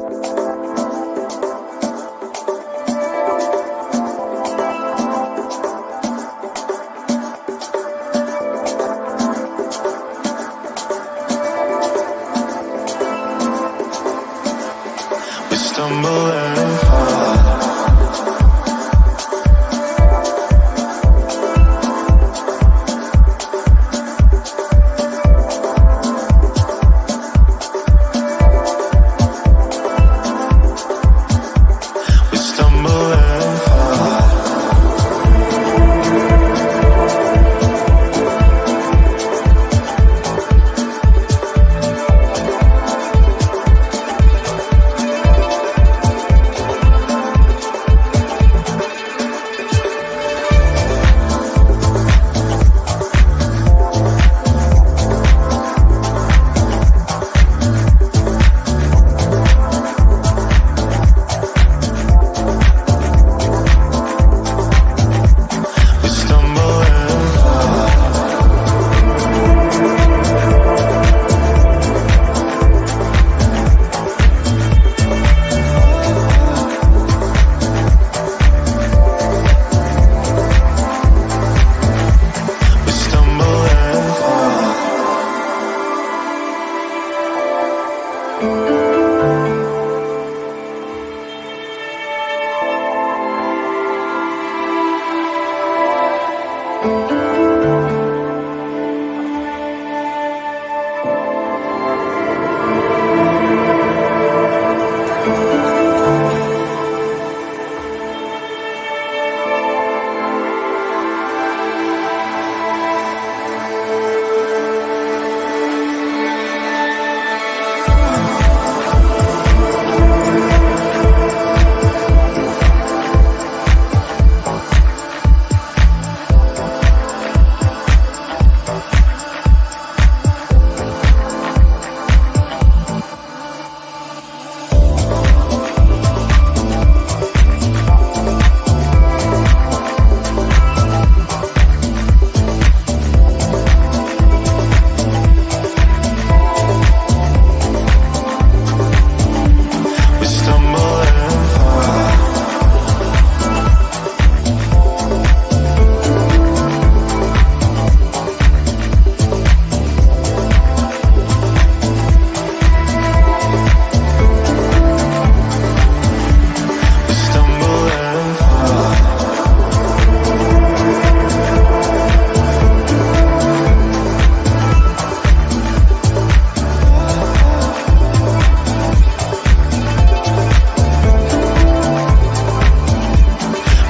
We stumble and fall. We stumble and fall. We stumble and fall. We stumble and fall. We stumble and fall.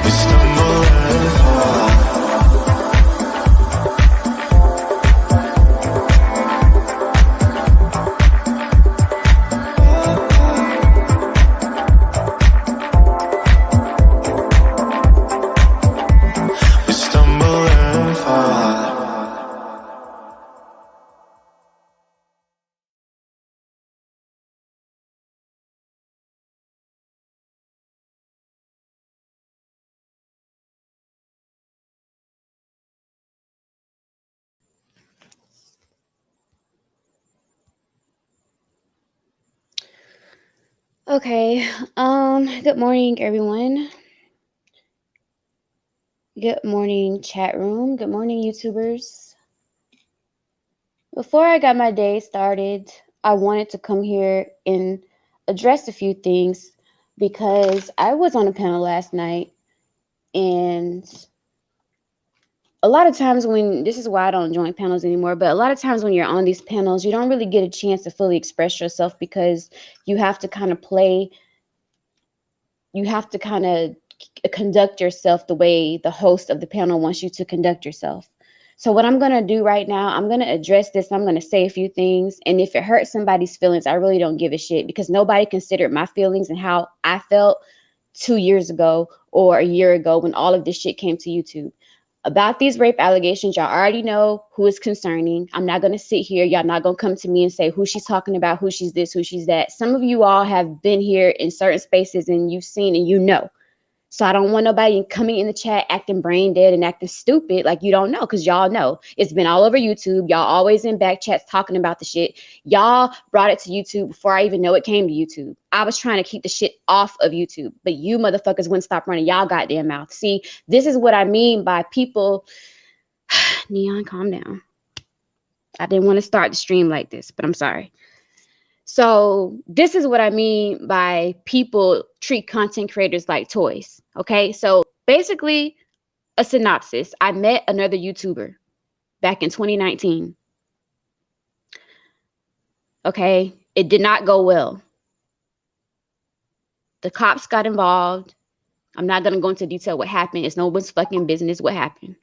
We stumble and fall. We stumble and fall. We stumble and fall. Okay, good morning, everyone. Good morning, chat room. Good morning, YouTubers. Before I got my day started, I wanted to come here and address a few things because I was on a panel last night, and a lot of times when this is why I don't join panels anymore, but a lot of times when you're on these panels, you don't really get a chance to fully express yourself because you have to kind of conduct yourself the way the host of the panel wants you to conduct yourself. So what I'm going to do right now, I'm going to address this. I'm going to say a few things. And if it hurts somebody's feelings, I really don't give a shit because nobody considered my feelings and how I felt 2 years ago or a year ago when all of this shit came to YouTube. About these rape allegations, y'all already know who is concerning. I'm not going to sit here. Y'all not going to come to me and say who she's talking about, who she's this, who she's that. Some of you all have been here in certain spaces and you've seen and you know. So I don't want nobody coming in the chat acting brain dead and acting stupid like you don't know, because y'all know it's been all over YouTube. Y'all always in back chats talking about the shit. Y'all brought it to YouTube before I even know it came to YouTube. I was trying to keep the shit off of YouTube, but you motherfuckers wouldn't stop running y'all goddamn mouth. See, this is what I mean by people. Neon, calm down. I didn't want to start the stream like this, but I'm sorry. So this is what I mean by people treat content creators like toys. Okay, so basically a synopsis. I met another YouTuber back in 2019. Okay, it did not go well. The cops got involved. I'm not going to go into detail what happened. It's no one's fucking business what happened.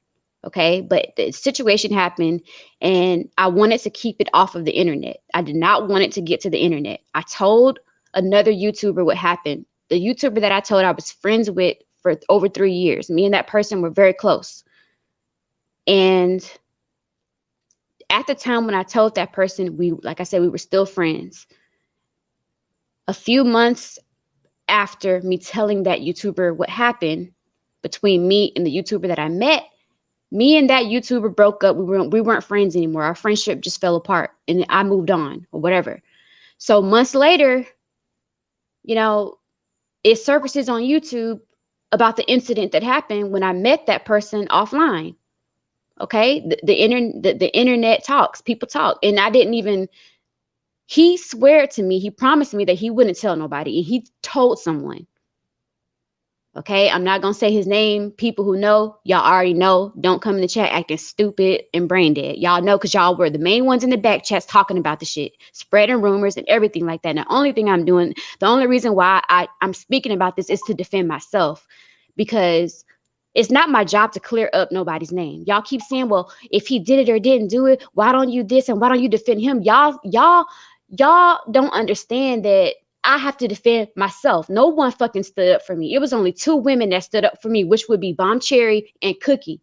Okay, but the situation happened and I wanted to keep it off of the internet. I did not want it to get to the internet. I told another YouTuber what happened. The YouTuber that I told I was friends with for over 3 years. Me and that person were very close. And at the time when I told that person, like I said, we were still friends. A few months after me telling that YouTuber what happened between me and the YouTuber that I met, me and that YouTuber broke up. We weren't friends anymore. Our friendship just fell apart and I moved on or whatever. So months later, you know, it surfaces on YouTube about the incident that happened when I met that person offline. Okay, the internet talks, people talk, and I didn't even. He swore to me, he promised me that he wouldn't tell nobody, and he told someone. Okay, I'm not gonna say his name. People who know, y'all already know. Don't come in the chat acting stupid and brain dead. Y'all know because y'all were the main ones in the back chats talking about the shit, spreading rumors and everything like that. And the only thing I'm doing, the only reason why I'm speaking about this is to defend myself, because it's not my job to clear up nobody's name. Y'all keep saying, well, if he did it or didn't do it, why don't you this and why don't you defend him? Y'all don't understand that I have to defend myself. No one fucking stood up for me. It was only 2 women that stood up for me, which would be Bomb Cherry and Cookie.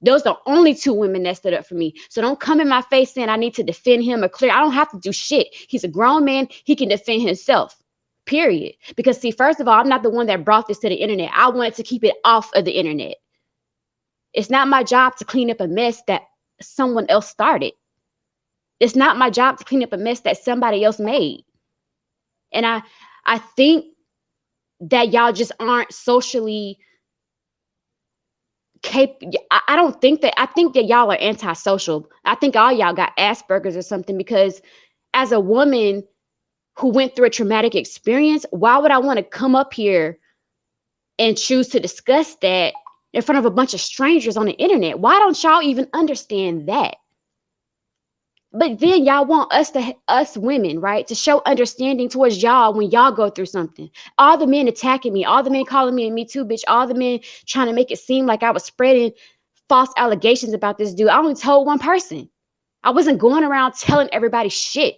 Those are the only 2 women that stood up for me. So don't come in my face saying I need to defend him or clear. I don't have to do shit. He's a grown man. He can defend himself. Period. Because see, first of all, I'm not the one that brought this to the internet. I wanted to keep it off of the internet. It's not my job to clean up a mess that someone else started. It's not my job to clean up a mess that somebody else made. And I think that y'all just aren't socially capable. I don't think that. I think that y'all are antisocial. I think all y'all got Asperger's or something, because as a woman who went through a traumatic experience, why would I want to come up here and choose to discuss that in front of a bunch of strangers on the internet? Why don't y'all even understand that? But then y'all want us women, right, to show understanding towards y'all when y'all go through something. All the men attacking me, all the men calling me a Me Too bitch, all the men trying to make it seem like I was spreading false allegations about this dude. I only told one person. I wasn't going around telling everybody shit.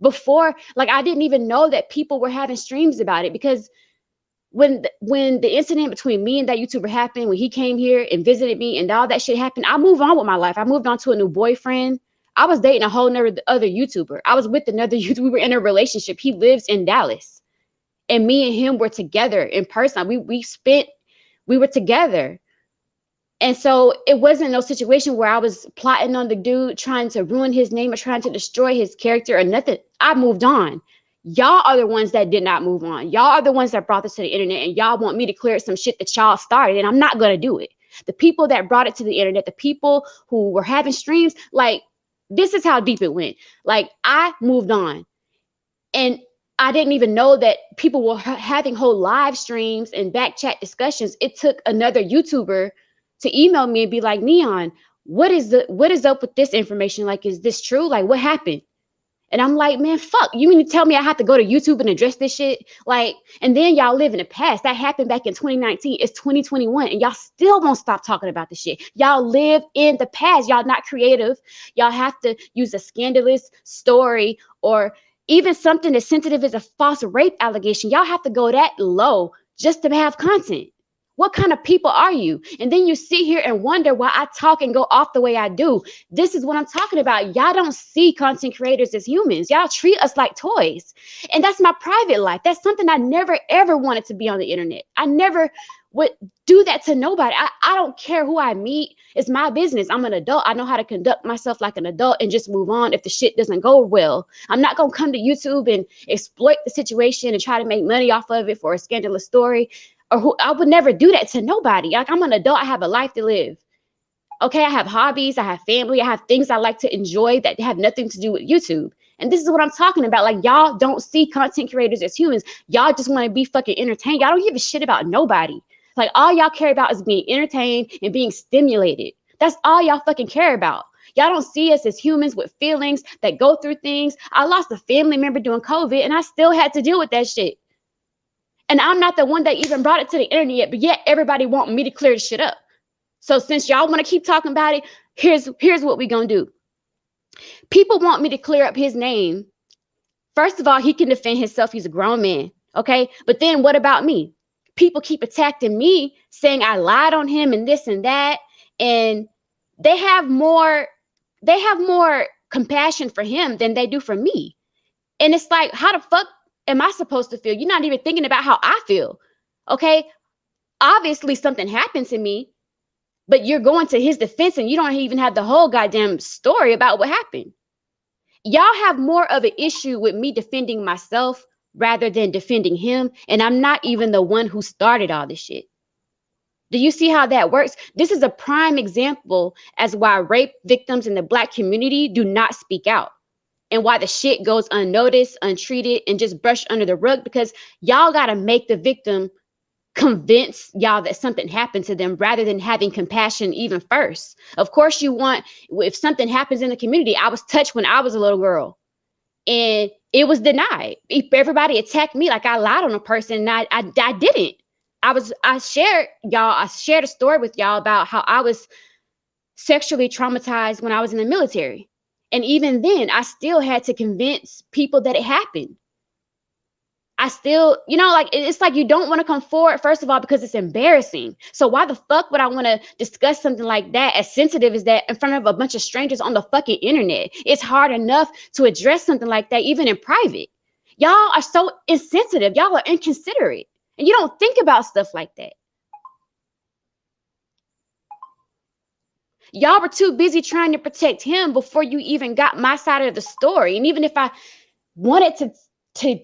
Before, like, I didn't even know that people were having streams about it, because when the incident between me and that YouTuber happened, when he came here and visited me and all that shit happened, I moved on with my life. I moved on to a new boyfriend. I was dating a whole other YouTuber. I was with another YouTuber. We were in a relationship. He lives in Dallas. And me and him were together in person. We were together. And so it wasn't no situation where I was plotting on the dude, trying to ruin his name or trying to destroy his character or nothing. I moved on. Y'all are the ones that did not move on. Y'all are the ones that brought this to the internet, and y'all want me to clear some shit that y'all started, and I'm not going to do it. The people that brought it to the internet, the people who were having streams, like, this is how deep it went. Like, I moved on, and I didn't even know that people were having whole live streams and back chat discussions. It took another YouTuber to email me and be like, Neon, what is up with this information? Like, is this true? Like, what happened? And I'm like, man, fuck, you mean to tell me I have to go to YouTube and address this shit? Like, and then y'all live in the past. That happened back in 2019. It's 2021, and y'all still won't stop talking about this shit. Y'all live in the past. Y'all not creative. Y'all have to use a scandalous story or even something as sensitive as a false rape allegation. Y'all have to go that low just to have content. What kind of people are you? And then you sit here and wonder why I talk and go off the way I do. This is what I'm talking about. Y'all don't see content creators as humans. Y'all treat us like toys. And that's my private life. That's something I never, ever wanted to be on the internet. I never would do that to nobody. I don't care who I meet. It's my business. I'm an adult. I know how to conduct myself like an adult and just move on if the shit doesn't go well. I'm not going to come to YouTube and exploit the situation and try to make money off of it for a scandalous story. I would never do that to nobody. Like, I'm an adult. I have a life to live. Okay, I have hobbies, I have family, I have things I like to enjoy that have nothing to do with YouTube. And this is what I'm talking about. Like, y'all don't see content creators as humans. Y'all just want to be fucking entertained. Y'all don't give a shit about nobody. Like, all y'all care about is being entertained and being stimulated. That's all y'all fucking care about. Y'all don't see us as humans with feelings that go through things. I lost a family member during COVID and I still had to deal with that shit. And I'm not the one that even brought it to the internet, but yet everybody want me to clear the shit up. So since y'all want to keep talking about it, here's what we're going to do. People want me to clear up his name. First of all, he can defend himself. He's a grown man. Okay. But then what about me? People keep attacking me, saying I lied on him and this and that. And they have more compassion for him than they do for me. And it's like, how the fuck am I supposed to feel? You're not even thinking about how I feel. Okay. Obviously something happened to me. But you're going to his defense and you don't even have the whole goddamn story about what happened. Y'all have more of an issue with me defending myself rather than defending him. And I'm not even the one who started all this shit. Do you see how that works? This is a prime example as why rape victims in the Black community do not speak out. And why the shit goes unnoticed, untreated, and just brushed under the rug, because y'all got to make the victim convince y'all that something happened to them rather than having compassion even first. Of course you want, if something happens in the community, I was touched when I was a little girl and it was denied. If everybody attacked me like I lied on a person, and I didn't. I shared a story with y'all about how I was sexually traumatized when I was in the military. And even then I still had to convince people that it happened. I still, like, it's like you don't want to come forward, first of all, because it's embarrassing. So why the fuck would I want to discuss something like that, as sensitive as that, in front of a bunch of strangers on the fucking internet? It's hard enough to address something like that, even in private. Y'all are so insensitive. Y'all are inconsiderate. And you don't think about stuff like that. Y'all were too busy trying to protect him before you even got my side of the story. And even if I wanted to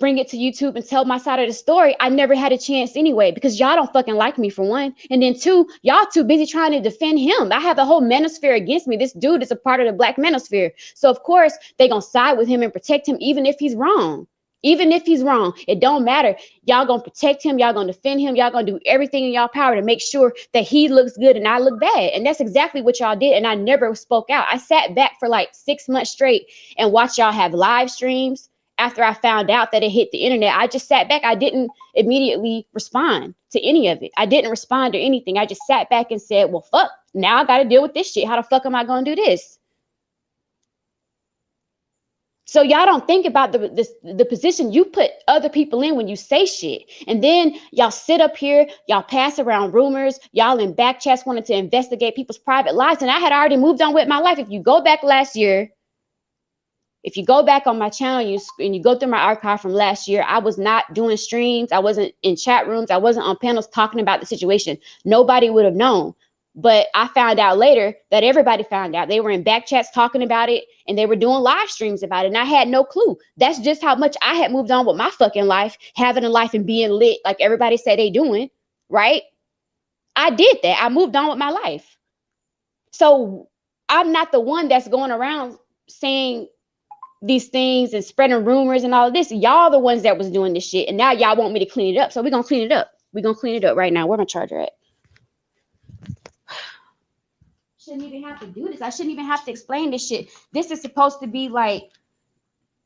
bring it to YouTube and tell my side of the story, I never had a chance anyway, because y'all don't fucking like me, for one. And then two, y'all too busy trying to defend him. I have the whole manosphere against me. This dude is a part of the Black manosphere. So of course they gonna side with him and protect him, even if he's wrong. Even if he's wrong, it don't matter. Y'all gonna protect him. Y'all gonna defend him. Y'all gonna do everything in y'all power to make sure that he looks good and I look bad. And that's exactly what y'all did. And I never spoke out. I sat back for like 6 months straight and watched y'all have live streams. After I found out that it hit the internet, I just sat back. I didn't immediately respond to any of it. I didn't respond to anything. I just sat back and said, well, fuck, now I got to deal with this shit. How the fuck am I going to do this? So y'all don't think about the position you put other people in when you say shit. And then y'all sit up here, y'all pass around rumors, y'all in back chats wanting to investigate people's private lives. And I had already moved on with my life. If you go back last year, if you go back on my channel and you go through my archive from last year, I was not doing streams. I wasn't in chat rooms. I wasn't on panels talking about the situation. Nobody would have known. But I found out later that everybody found out. They were in back chats talking about it, and they were doing live streams about it. And I had no clue. That's just how much I had moved on with my fucking life, having a life and being lit like everybody say they doing, right? I did that. I moved on with my life. So I'm not the one that's going around saying these things and spreading rumors and all of this. Y'all the ones that was doing this shit. And now y'all want me to clean it up. So we're going to clean it up. We're going to clean it up right now. Where my charger at? Shouldn't even have to do this. I shouldn't even have to explain this shit. This is supposed to be like,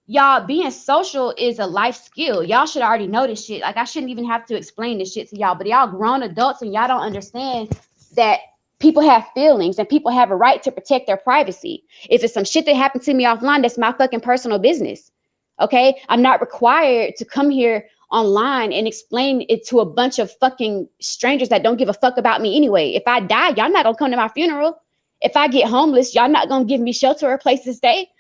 y'all, being social is a life skill. Y'all should already know this shit. Like, I shouldn't even have to explain this shit to y'all, but y'all grown adults and y'all don't understand that people have feelings and people have a right to protect their privacy. If it's some shit that happened to me offline, that's my fucking personal business. Okay. I'm not required to come here online and explain it to a bunch of fucking strangers that don't give a fuck about me anyway. If I die, y'all not gonna come to my funeral. If I get homeless, y'all not gonna give me shelter or a place to stay.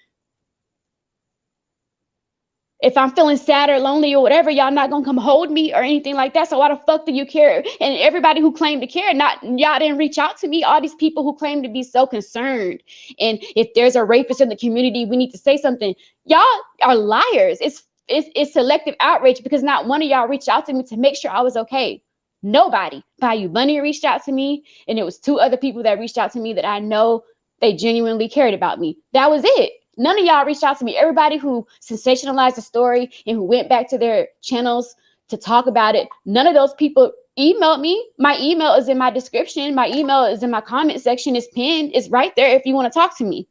If I'm feeling sad or lonely or whatever, y'all not gonna come hold me or anything like that. So why the fuck do you care? And everybody who claimed to care, not y'all didn't reach out to me. All these people who claim to be so concerned. And if there's a rapist in the community, we need to say something. Y'all are liars. It's selective outrage because not one of y'all reached out to me to make sure I was okay. Nobody. Bayou Bunny reached out to me, and it was two other people that reached out to me that I know they genuinely cared about me. That was it. None of y'all reached out to me. Everybody who sensationalized the story and who went back to their channels to talk about it, none of those people emailed me. My email is in my description. My email is in my comment section. It's pinned. It's right there if you want to talk to me.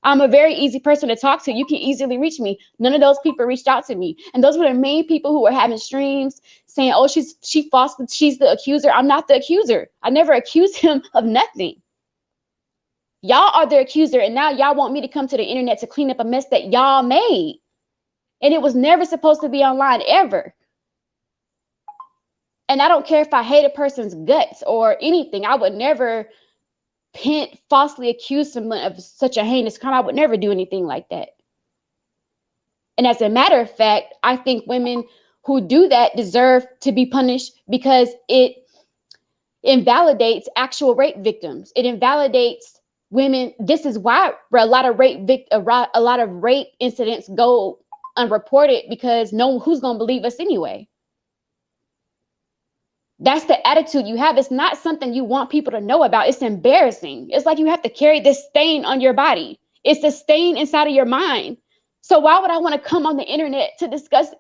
I'm a very easy person to talk to. You can easily reach me. None of those people reached out to me. And those were the main people who were having streams saying, oh, she's the accuser. I'm not the accuser. I never accused him of nothing. Y'all are the accuser, and now y'all want me to come to the internet to clean up a mess that y'all made. And it was never supposed to be online ever. And I don't care if I hate a person's guts or anything. I would never falsely accuse someone of such a heinous crime. I would never do anything like that. And as a matter of fact, I think women who do that deserve to be punished because it invalidates actual rape victims. It invalidates women. This is why a lot of rape incidents go unreported, because who's gonna believe us anyway. That's the attitude you have. It's not something you want people to know about. It's embarrassing. It's like you have to carry this stain on your body. It's a stain inside of your mind. So why would I want to come on the internet to discuss?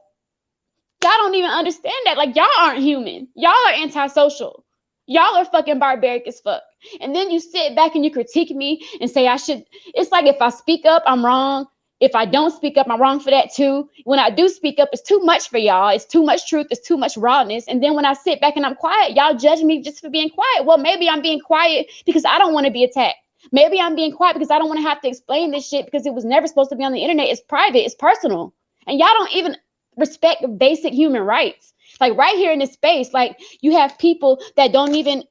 Y'all don't even understand that. Like, y'all aren't human. Y'all are antisocial. Y'all are fucking barbaric as fuck. And then you sit back and you critique me and say I should. It's like if I speak up, I'm wrong. If I don't speak up, I'm wrong for that too. When I do speak up, it's too much for y'all. It's too much truth. It's too much rawness. And then when I sit back and I'm quiet, y'all judge me just for being quiet. Well, maybe I'm being quiet because I don't want to be attacked. Maybe I'm being quiet because I don't want to have to explain this shit because it was never supposed to be on the internet. It's private. It's personal. And y'all don't even respect basic human rights. Like right here in this space, like you have people that don't even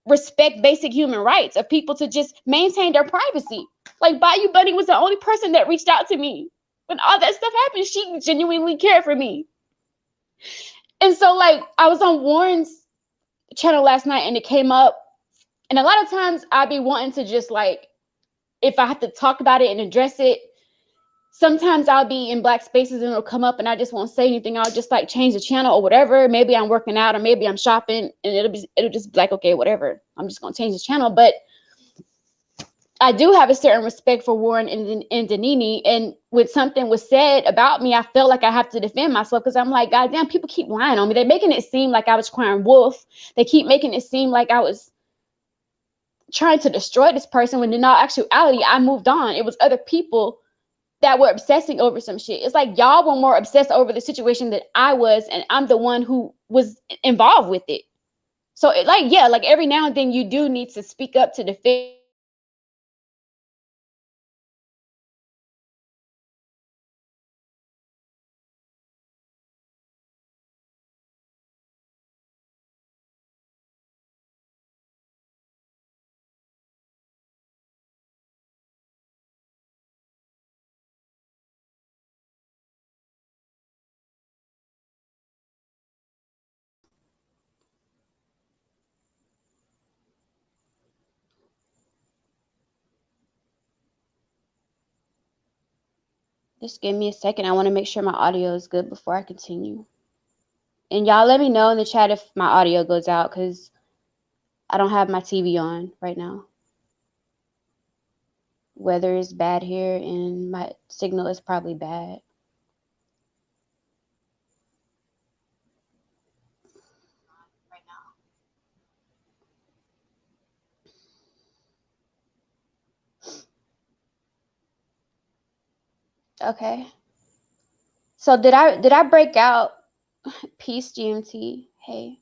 respect basic human rights of people to just maintain their privacy. Like Bayou Bunny was the only person that reached out to me when all that stuff happened. She genuinely cared for me. And so like I was on Warren's channel last night and it came up, and a lot of times I'd be wanting to just like, if I have to talk about it and address it, sometimes I'll be in black spaces and it'll come up and I just won't say anything. I'll just like change the channel or whatever. Maybe I'm working out or maybe I'm shopping and it'll just be like, okay, whatever. I'm just gonna change the channel. But I do have a certain respect for Warren and Danini. And when something was said about me, I felt like I have to defend myself because I'm like, God damn, people keep lying on me. They're making it seem like I was crying wolf. They keep making it seem like I was trying to destroy this person when in all actuality, I moved on. It was other people that were obsessing over some shit. It's like y'all were more obsessed over the situation that I was, and I'm the one who was involved with it. So like every now and then you do need to speak up to defend yourself. And I feel like that's what I did. And I feel like I did that Just give me a second. I want to make sure my audio is good before I continue. And y'all let me know in the chat if my audio goes out because I don't have my TV on right now. Weather is bad here and my signal is probably bad. Okay. So did I break out? Peace GMT. Hey.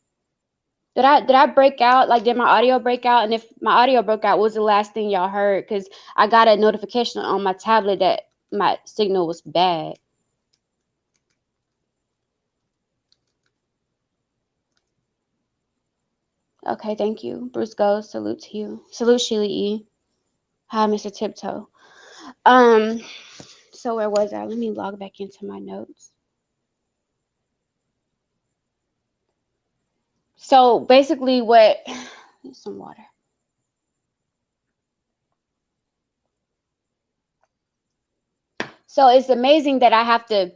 Did I break out? Like, did my audio break out? And if my audio broke out, what was the last thing y'all heard? Because I got a notification on my tablet that my signal was bad. Okay, thank you. Bruce Goes, salute to you. Salute Sheila E. Hi, Mr. Tiptoe. So where was I? Let me log back into my notes. So basically what, some water. So it's amazing that I have to,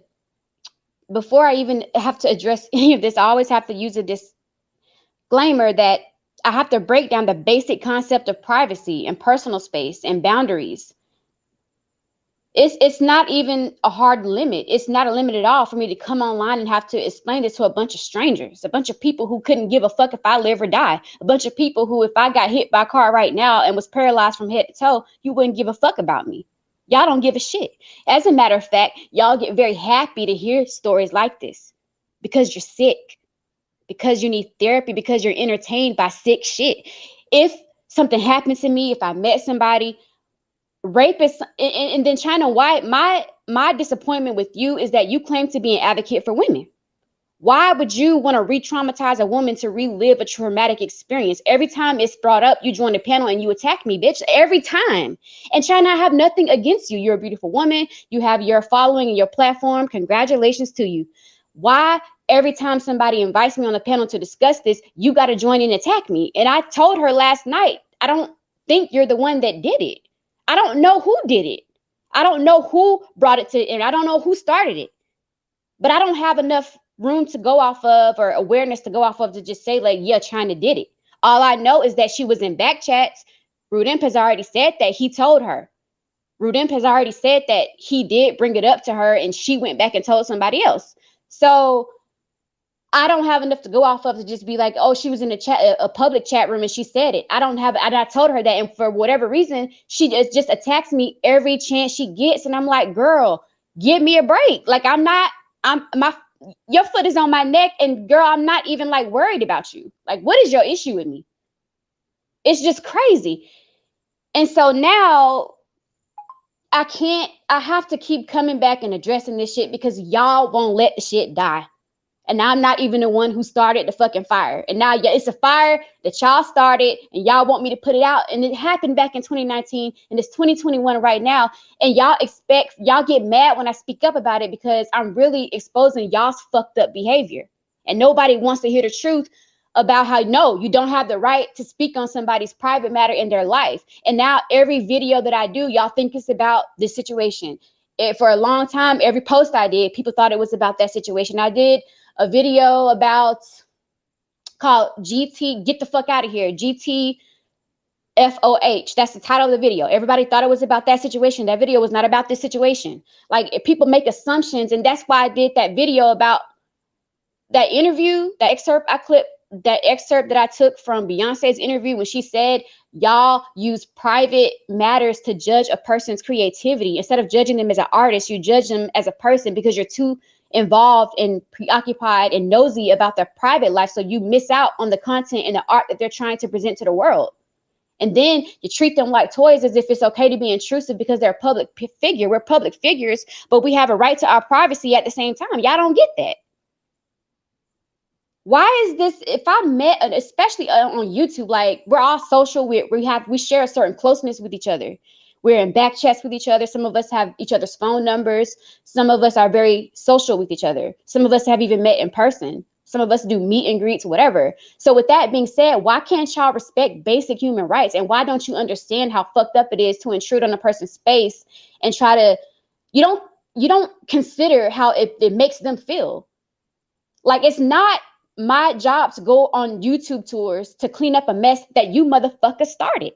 before I even have to address any of this, I always have to use a disclaimer that I have to break down the basic concept of privacy and personal space and boundaries. It's not even a hard limit. It's not a limit at all for me to come online and have to explain this to a bunch of strangers, a bunch of people who couldn't give a fuck if I live or die, a bunch of people who, if I got hit by a car right now and was paralyzed from head to toe, you wouldn't give a fuck about me. Y'all don't give a shit. As a matter of fact, y'all get very happy to hear stories like this because you're sick, because you need therapy, because you're entertained by sick shit. If something happened to me, if I met somebody, rapists, and then China White, my disappointment with you is that you claim to be an advocate for women. Why would you want to re-traumatize a woman to relive a traumatic experience? Every time it's brought up, you join the panel and you attack me, bitch. Every time. And China, I have nothing against you. You're a beautiful woman. You have your following and your platform. Congratulations to you. Why every time somebody invites me on the panel to discuss this, you got to join and attack me? And I told her last night, I don't think you're the one that did it. I don't know who did it. I don't know who brought it to, and I don't know who started it. But I don't have enough room to go off of, or awareness to go off of, to just say like, yeah, China did it. All I know is that she was in back chats. Rudimp has already said that he told her. Rudimp has already said that he did bring it up to her and she went back and told somebody else. So I don't have enough to go off of to just be like, oh, she was in a chat, a public chat room, and she said it. I don't have, and I told her that, and for whatever reason, she just attacks me every chance she gets, and I'm like, girl, give me a break. Like, your foot is on my neck, and girl, I'm not even like worried about you. Like, what is your issue with me? It's just crazy. And so now I have to keep coming back and addressing this shit because y'all won't let the shit die. And I'm not even the one who started the fucking fire. And now it's a fire that y'all started and y'all want me to put it out. And it happened back in 2019 and it's 2021 right now. And y'all get mad when I speak up about it because I'm really exposing y'all's fucked up behavior. And nobody wants to hear the truth about how, no, you don't have the right to speak on somebody's private matter in their life. And now every video that I do, y'all think it's about this situation. For a long time, every post I did, people thought it was about that situation. I did a video about, called GT, get the fuck out of here, GTFOH. That's the title of the video. Everybody thought it was about that situation. That video was not about this situation. Like, if people make assumptions, and that's why I did that video about that interview, that excerpt that I took from Beyonce's interview when she said, y'all use private matters to judge a person's creativity. Instead of judging them as an artist, you judge them as a person because you're too involved and preoccupied and nosy about their private life. So you miss out on the content and the art that they're trying to present to the world. And then you treat them like toys as if it's okay to be intrusive because they're a public figure. We're public figures, but we have a right to our privacy at the same time. Y'all don't get that. Why is this? If I met, especially on YouTube, like, we're all social, we share a certain closeness with each other. We're in back chats with each other. Some of us have each other's phone numbers. Some of us are very social with each other. Some of us have even met in person. Some of us do meet and greets, whatever. So with that being said, why can't y'all respect basic human rights? And why don't you understand how fucked up it is to intrude on a person's space and try to, you don't consider how it makes them feel. Like, it's not my job to go on YouTube tours to clean up a mess that you motherfuckers started.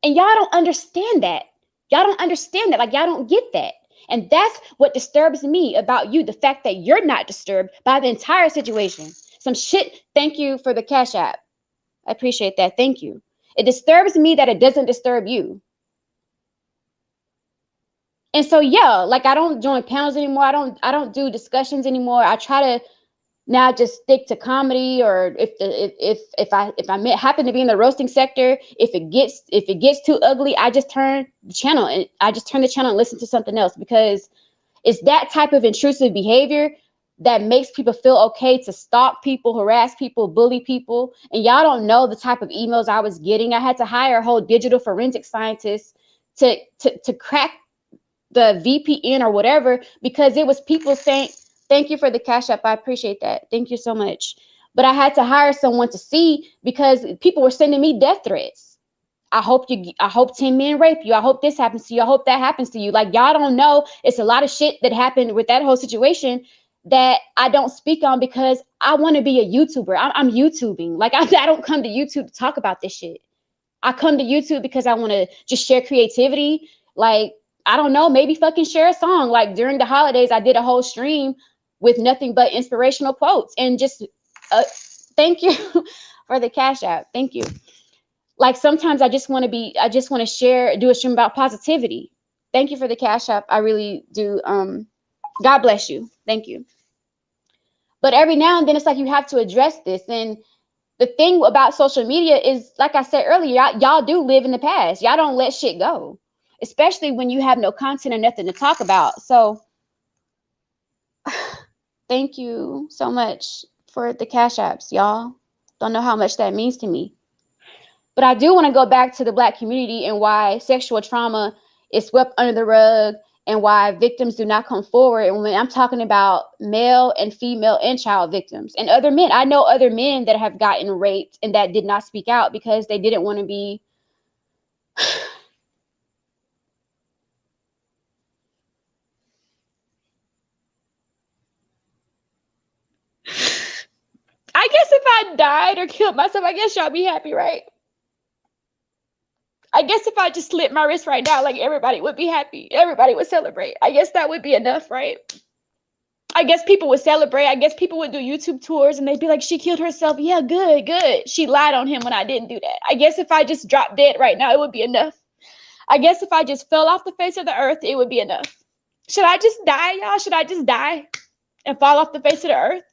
And y'all don't understand that. Y'all don't understand that. Like, y'all don't get that. And that's what disturbs me about you. The fact that you're not disturbed by the entire situation. Some shit. Thank you for the Cash App. I appreciate that. Thank you. It disturbs me that it doesn't disturb you. And so, yeah, like, I don't join panels anymore. I don't do discussions anymore. I try to now just stick to comedy, or if I happen to be in the roasting sector, if it gets too ugly, I just turn the channel and listen to something else, because it's that type of intrusive behavior that makes people feel okay to stalk people, harass people, bully people. And y'all don't know the type of emails I was getting. I had to hire a whole digital forensic scientist to crack the VPN or whatever, because it was people saying, thank you for the Cash App. I appreciate that. Thank you so much. But I had to hire someone to see because people were sending me death threats. I hope 10 men rape you. I hope this happens to you. I hope that happens to you. Like, y'all don't know. It's a lot of shit that happened with that whole situation that I don't speak on because I want to be a YouTuber. I'm YouTubing. Like, I don't come to YouTube to talk about this shit. I come to YouTube because I want to just share creativity. Like, I don't know, maybe fucking share a song. Like, during the holidays, I did a whole stream with nothing but inspirational quotes and just thank you for the Cash App. Thank you. Like, sometimes I just want to share, do a stream about positivity. Thank you for the Cash App. I really do. God bless you. Thank you. But every now and then it's like you have to address this. And the thing about social media is, like I said earlier, y'all do live in the past. Y'all don't let shit go, especially when you have no content or nothing to talk about. So thank you so much for the Cash Apps, y'all. Don't know how much that means to me. But I do want to go back to the Black community and why sexual trauma is swept under the rug and why victims do not come forward. And when I'm talking about male and female and child victims and other men, I know other men that have gotten raped and that did not speak out because they didn't want to be. I guess if I died or killed myself, I guess y'all be happy, right? I guess if I just slit my wrist right now, like, everybody would be happy. Everybody would celebrate. I guess that would be enough, right? I guess people would celebrate. I guess people would do YouTube tours and they'd be like, she killed herself. Yeah, good, good. She lied on him when I didn't do that. I guess if I just dropped dead right now, it would be enough. I guess if I just fell off the face of the earth, it would be enough. Should I just die, y'all? Should I just die and fall off the face of the earth?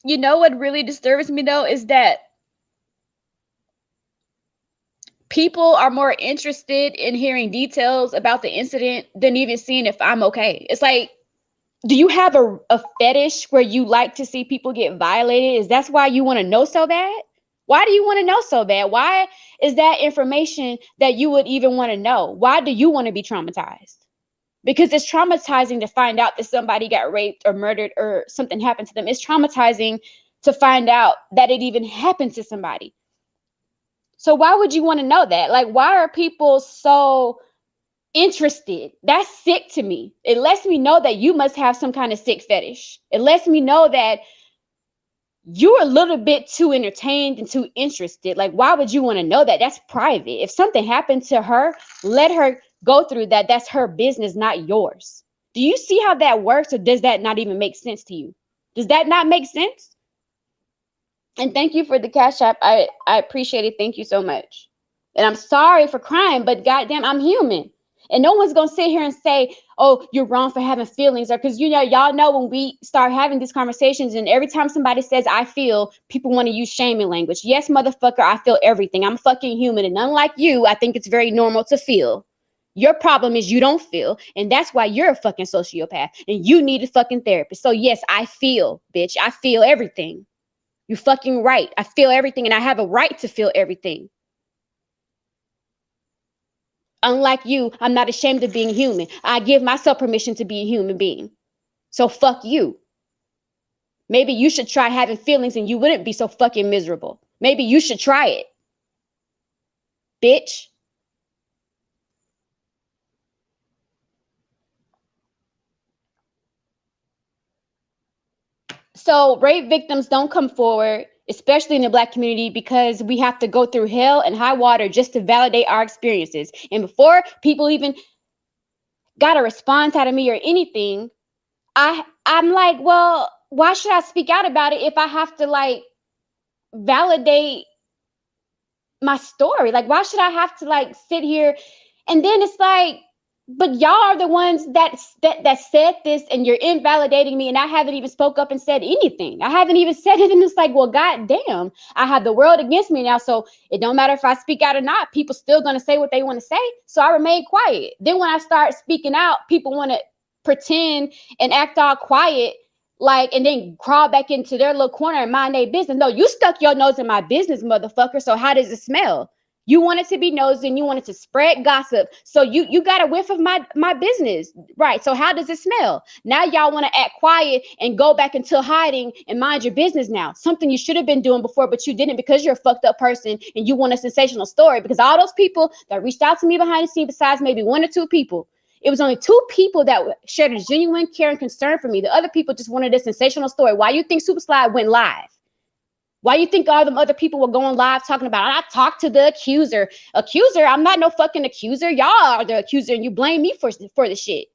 You know what really disturbs me though is that people are more interested in hearing details about the incident than even seeing if I'm okay. It's like, do you have a fetish where you like to see people get violated? Is that why you want to know so bad? Why do you want to know so bad? Why is that information that you would even want to know? Why do you want to be traumatized? Because it's traumatizing to find out that somebody got raped or murdered or something happened to them. It's traumatizing to find out that it even happened to somebody. So why would you want to know that? Like, why are people so interested? That's sick to me. It lets me know that you must have some kind of sick fetish. It lets me know that you're a little bit too entertained and too interested. Like, why would you want to know that? That's private. If something happened to her, let her go through that. That's her business, not yours. Do you see how that works, or does that not even make sense to you? Does that not make sense? And thank you for the Cash App. I appreciate it. Thank you so much. And I'm sorry for crying, but goddamn, I'm human. And no one's gonna sit here and say, "Oh, you're wrong for having feelings," or because y'all know when we start having these conversations, and every time somebody says "I feel," people want to use shaming language. Yes, motherfucker, I feel everything. I'm fucking human, and unlike you, I think it's very normal to feel. Your problem is you don't feel, and that's why you're a fucking sociopath, and you need a fucking therapist. So yes, I feel, bitch. I feel everything. You're fucking right. I feel everything, and I have a right to feel everything. Unlike you, I'm not ashamed of being human. I give myself permission to be a human being. So fuck you. Maybe you should try having feelings and you wouldn't be so fucking miserable. Maybe you should try it, bitch. So rape victims don't come forward, especially in the Black community, because we have to go through hell and high water just to validate our experiences. And before people even got a response out of me or anything, I'm like, well, why should I speak out about it if I have to like validate my story? Like, why should I have to like sit here? And then it's like, But y'all are the ones that said this, and you're invalidating me, and I haven't even spoke up and said anything. I haven't even said it, and it's like, well, goddamn, I have the world against me now, so it don't matter if I speak out or not. People still gonna say what they want to say, so I remain quiet. Then when I start speaking out, people want to pretend and act all quiet, like, and then crawl back into their little corner and mind their business. No, you stuck your nose in my business, motherfucker. So how does it smell? You wanted to be nosy and you wanted to spread gossip. So you got a whiff of my business. Right. So how does it smell? Now y'all want to act quiet and go back into hiding and mind your business now. Something you should have been doing before, but you didn't because you're a fucked up person and you want a sensational story. Because all those people that reached out to me behind the scene, besides maybe one or two people, it was only two people that shared a genuine care and concern for me. The other people just wanted a sensational story. Why you think Super Slide went live? Why you think all them other people were going live talking about it? I talked to the accuser. Accuser? I'm not no fucking accuser. Y'all are the accuser, and you blame me for the shit.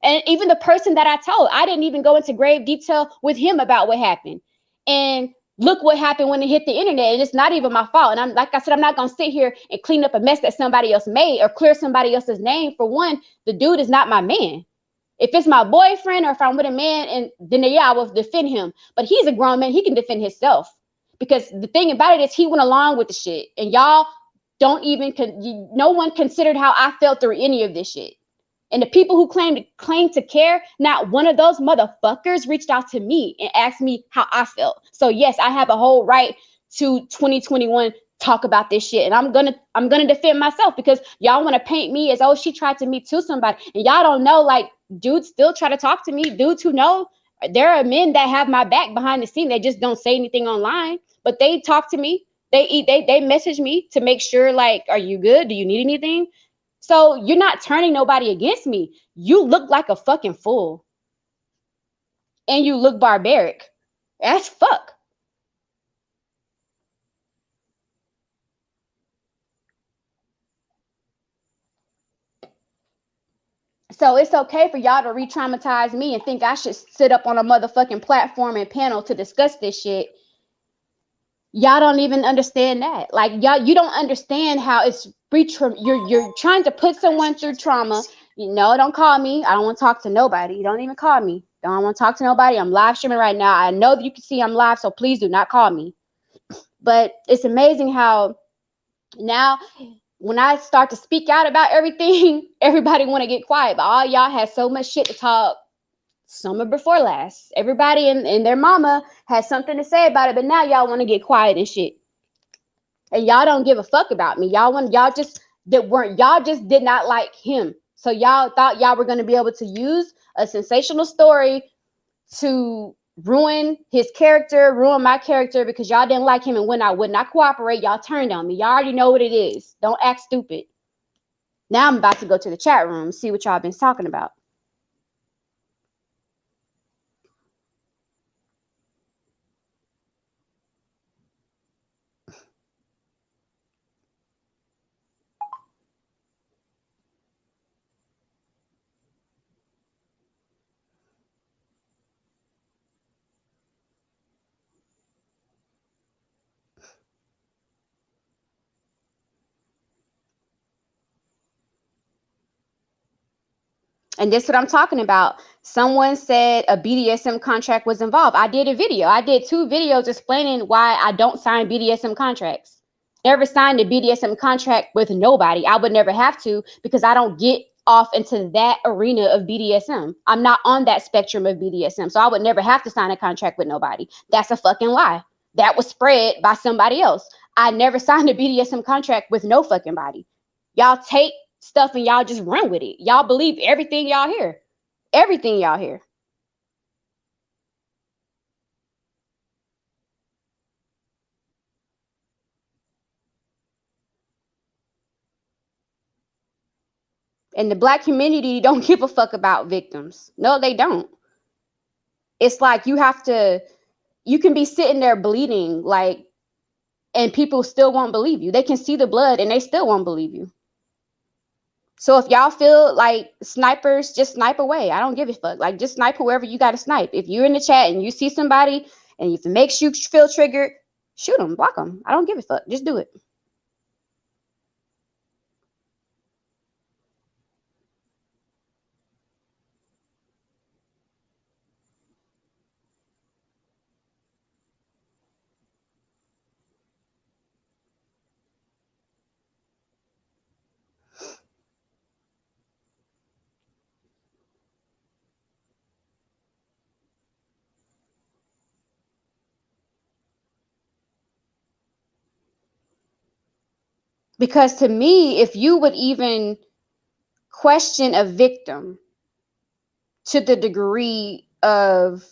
And even the person that I told, I didn't even go into grave detail with him about what happened. And look what happened when it hit the internet. And it's not even my fault. And I'm, like I said, I'm not going to sit here and clean up a mess that somebody else made or clear somebody else's name. For one, the dude is not my man. If it's my boyfriend or if I'm with a man, and then yeah, I will defend him. But he's a grown man. He can defend himself. Because the thing about it is he went along with the shit. And y'all don't even, no one considered how I felt through any of this shit. And the people who claim to care, not one of those motherfuckers reached out to me and asked me how I felt. So yes, I have a whole right to 2021 talk about this shit, and I'm gonna defend myself, because y'all want to paint me as, oh, she tried to meet to somebody, and y'all don't know, like, dudes still try to talk to me. Dudes who know, there are men that have my back behind the scene. They just don't say anything online, but they talk to me. They message me to make sure, like, are you good? Do you need anything? So you're not turning nobody against me. You look like a fucking fool. And you look barbaric. As fuck. So it's okay for y'all to re-traumatize me and think I should sit up on a motherfucking platform and panel to discuss this shit. Y'all don't even understand that. Like, y'all, you don't understand how it's you're trying to put someone through trauma. You know, don't call me. I don't want to talk to nobody. Don't even call me. Don't want to talk to nobody. I'm live streaming right now. I know that you can see I'm live, so please do not call me. But it's amazing how now when I start to speak out about everything, everybody want to get quiet. But all y'all had so much shit to talk summer before last. Everybody and their mama had something to say about it, but now y'all want to get quiet and shit. And y'all don't give a fuck about me. Y'all just did not like him. So y'all thought y'all were gonna be able to use a sensational story to ruin his character, ruin my character, because y'all didn't like him. And when I would not cooperate, y'all turned on me. Y'all already know what it is. Don't act stupid. Now I'm about to go to the chat room and see what y'all been talking about. And this is what I'm talking about. Someone said a BDSM contract was involved. I did a video. I did 2 videos explaining why I don't sign BDSM contracts. Never signed a BDSM contract with nobody. I would never have to, because I don't get off into that arena of BDSM. I'm not on that spectrum of BDSM. So I would never have to sign a contract with nobody. That's a fucking lie. That was spread by somebody else. I never signed a BDSM contract with no fucking body. Y'all take stuff and y'all just run with it. Y'all believe everything y'all hear. Everything y'all hear. And the Black community don't give a fuck about victims. No, they don't. It's like you can be sitting there bleeding, like, and people still won't believe you. They can see the blood and they still won't believe you. So if y'all feel like snipers, just snipe away. I don't give a fuck. Like, just snipe whoever you got to snipe. If you're in the chat and you see somebody and if it makes you feel triggered, shoot them, block them. I don't give a fuck. Just do it. Because to me, if you would even question a victim to the degree of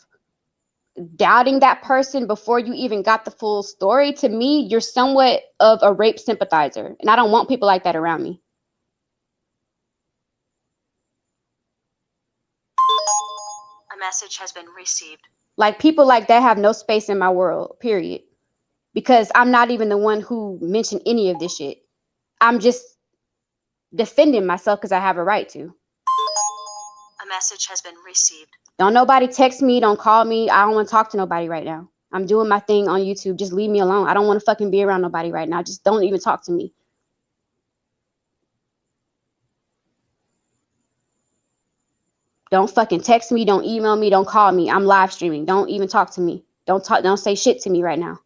doubting that person before you even got the full story, to me, you're somewhat of a rape sympathizer. And I don't want people like that around me. A message has been received. Like, people like that have no space in my world, period. Because I'm not even the one who mentioned any of this shit. I'm just defending myself because I have a right to. A message has been received. Don't nobody text me. Don't call me. I don't want to talk to nobody right now. I'm doing my thing on YouTube. Just leave me alone. I don't want to fucking be around nobody right now. Just don't even talk to me. Don't fucking text me. Don't email me. Don't call me. I'm live streaming. Don't even talk to me. Don't say shit to me right now.